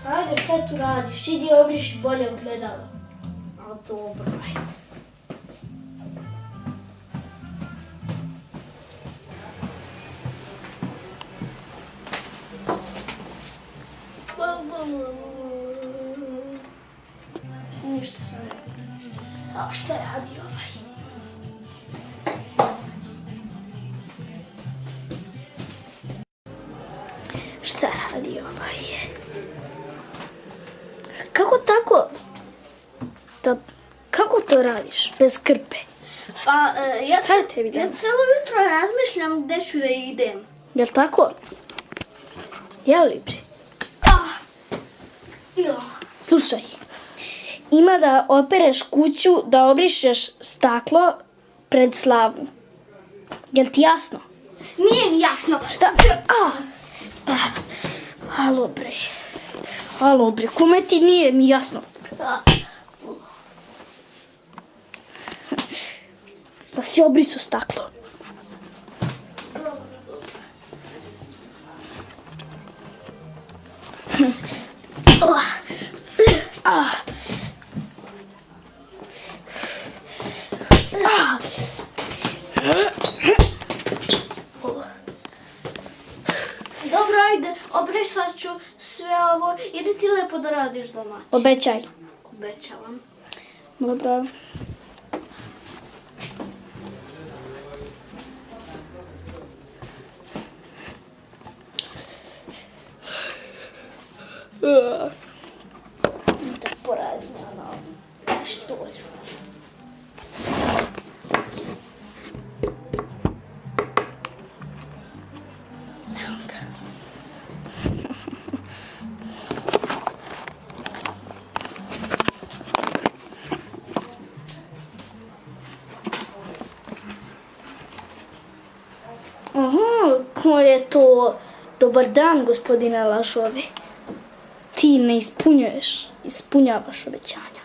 Ajde, šta tu radiš? Idi obriši bolje ogledalo. A dobro, ajde. Ništa sam ne radi. A šta radi ovaj? Šta radi ovaj? Kako tako? Kako to radiš? Bez krpe? Pa, šta je tebi danas? Ja cijelo jutro razmišljam gdje ću da idem. Jel' tako? Jel li bre? Slušaj, ima da opereš kuću, da obrišeš staklo pred slavu. Jel' ti jasno? Nije mi jasno. Šta? Alo bre, kome ti nije mi jasno? Da si obriso staklo. Dobro, ajde, obrisat ću sve ovo. Idi ti lepo da radiš doma. Obećaj. Obećavam. Dobro. Da poradim ono štolju. Evo ga. Aha, ko je to? Dobar dan, gospodine lažove. Ti ne ispunjavaš obećanja.